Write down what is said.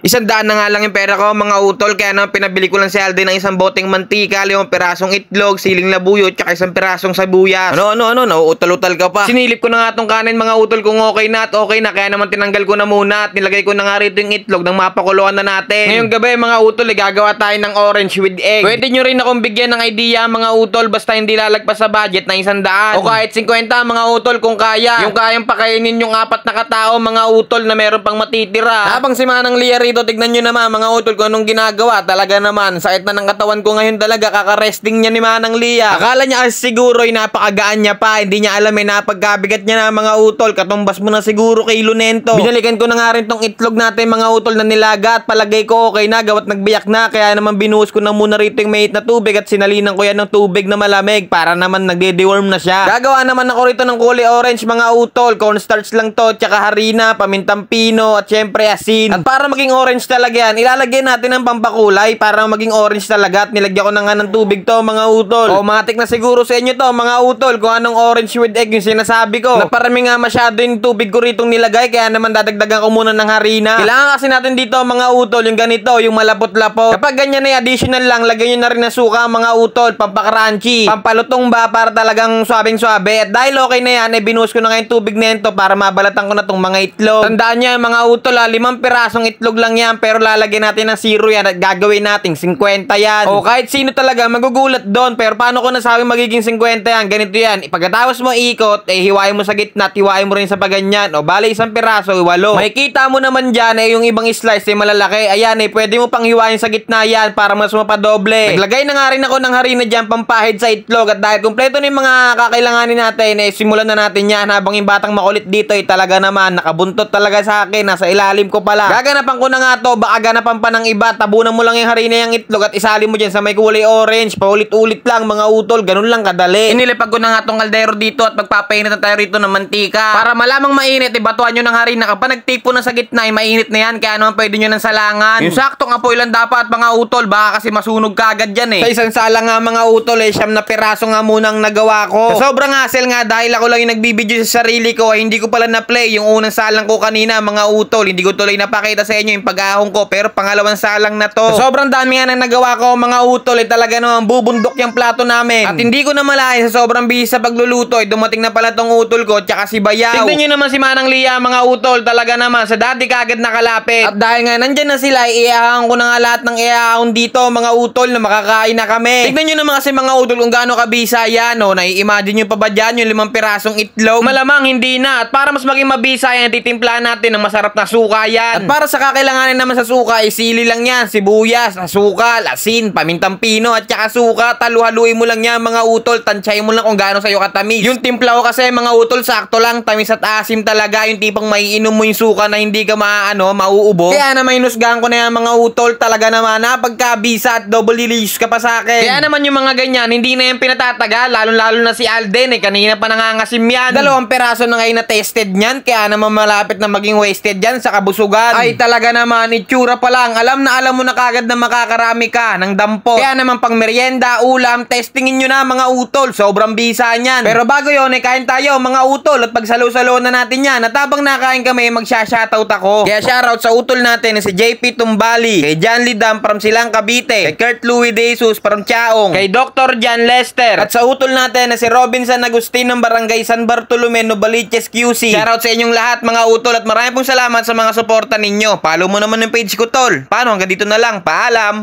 100 na nga lang yung pera ko mga utol, kaya naman pinabili ko lang si Alden ng isang boteng mantika, 5 pirasong itlog, siling labuyo, tsaka isang pirasong sabuyas. Nauutal-utal ka pa. Sinilip ko na nga tong kanin mga utol kung okay na at okay na, kaya naman tinanggal ko na muna at nilagay ko na nga rito yung itlog nang mapakuluan na natin. Ngayong gabi mga utol, gagawa tayo ng orange with egg. Pwede nyo rin akong bigyan ng idea mga utol, basta hindi lalagpas sa budget na 100 o kahit 50 mga utol kung kaya. Yung kayang pakainin yung 4 na katao mga utol na meron pang matitira. Habang si Manang Lia rito, tignan nyo naman mga utol kung anong ginagawa. Talaga naman, sakit na ng katawan ko ngayon talaga, kaka-resting niya ni Manang Lia. Akala niya kasi siguro ay napakagaan niya pa, hindi niya alam napagkabigat niya na mga utol, katumbas mo na siguro kay Lunento. Binalikan ko na nga rin tong itlog natin mga utol na nilaga at palagay ko okay na, gawat nagbiyak na, kaya naman binuhos ko na muna rito yung mainit na tubig at sinalinan ko yan ng tubig na malamig para naman nagde-deworm na siya. Gagawa naman ako rito ng kulay orange mga utol, cornstarch lang to, tsaka harina, pamintang pino at syempre asin. At para maging orange talaga yan, ilalagay natin ng pampakulay para maging orange talaga at nilagyan ko na nga ng tubig to mga utol. O matik na siguro sa inyo to mga utol kung anong orange with egg yung sinasabi ko. Naparami nga masyado yung tubig ko ritong nilagay, kaya naman dadagdagan ko muna ng harina. Kailangan kasi natin dito mga utol yung ganito, yung malapot-lapot. Kapag ganyan ay additional lang, lagyan nyo na rin na suka mga utol, pampakrunchy, pampalutong ba para talagang swabing-swabe. At dahil okay na yan, binuhos ko na nga yung tubig nito para mabalatan ko na tong mga itlog. Tandaan nyo mga utol 5 pirasong itlog lang yan, pero lalagyan natin ng 0 yan at gagawin natin 50 yan. O kahit sino talaga magugulat doon, pero paano ko nasabi magiging 50 yan? Ganito yan, pagkatapos mo ikot, hiwain mo sa gitna at hiwain mo rin sa paganyan. O bali 1 piraso, 8. Makikita mo naman dyan yung ibang slice malalaki. Ayan pwede mo pang hiwain sa gitna yan para mas mapadoble. Naglagay na nga rin ako ng harina dyan pampahid sa itlog at dahil kompleto na yung mga kakailanganin natin, simulan na natin yan habang yung batang makulit dito talaga naman nakabuntot talaga sa akin, nasa ilalim ko pala. Gaganapan ko na nga to, baka ganapan pa ng iba. Tabunan mo lang yung harina yung itlog at isalin mo dyan sa may kulay orange, paulit-ulit lang mga utol, ganun lang kadali. Inilipag ko na nga tong kaldero dito at magpapainit na tayo rito ng mantika para malamang mainit, batuan nyo ng harina. Kapag nagtipo na sa gitna mainit na yan, kaya naman pwede nyo ng salangan. Yung saktong apoy lang dapat mga utol, baka kasi masunog kagad yan sa isang sala nga mga utol 9 na piraso nga munang nagawa ko. Sa sobrang hassle nga dahil ako lang yung nagbibideo sa sarili ko, hindi ko pala na-play yung unang salang ko kanina mga utol. Hindi ko tuloy napakita sa inyo yung pag-ahong ko, pero pangalawang salang na to. Sa sobrang dami nga na nagawa ko mga utol talaga naman bubundok yung plato namin. At hindi ko na malayan sa sobrang bihis sa pagluluto dumating na pala tong utol ko tsaka si Bayaw. Tignan nyo naman si Manang Lia mga utol, talaga naman sa dati kagad nakalapit. At dahil nga nandyan na sila, iahang ko na nga lahat ng iahang dito mga utol na makakain na kami. Tignan nyo naman kasi mga utol kung gaano kabisa yan. Nai-imagine nyo pa ba dyan yung 5 pirasong itlog? Malamang hindi na. At para mas maging mabisa yan, titimplahan natin ng masarap na suka yan. At para sa kakailanganin naman sa suka, sili lang yan, sibuyas, asukal, asin, pamintang pino at saka suka. Talu-haluin mo lang yan mga utol, tansyahin mo lang kung gaano sa'yo katamis. Yung timpla ko kasi mga utol sakto lang, tamis at asim talaga, yung tipong maiinom mo yung suka na hindi ka mauubo. Kaya na mainusgahan ko na yan mga utol, talaga naman pagkabisa at double delicious ka pa sa akin. Kaya naman yung mga ganyan, hindi na yan pinatatagal, lalo na si Alden kanina pa nangangasim yan. 2 peraso na ngayon na tested niyan, kaya naman malapit na maging wasted yan sa kabusugan. Ay talaga naman, itsura pa lang, alam mo na kagad na makakarami ka ng dampo. Kaya naman pang merienda, ulam, testingin nyo na mga utol, sobrang bisa niyan. Pero bago yun, kain tayo mga utol at pagsalo-salo na natin yan. At habang nakain kami, magsha-shoutout ako. Kaya shoutout sa utol natin si JP Tumbali, kay John Lidam from Silang Cavite, kay Kurt Louis De Jesus from Chaong, kay Dr. John Lester, at sa utol natin si Robinson Agustin ng Barangay San Bartolome, Novaliches, QC. Shoutout sa inyong lahat mga utol at maraming pong salamat sa mga suporta ninyo. Follow mo naman yung page ko tol. Paano? Hanggang dito na lang. Paalam!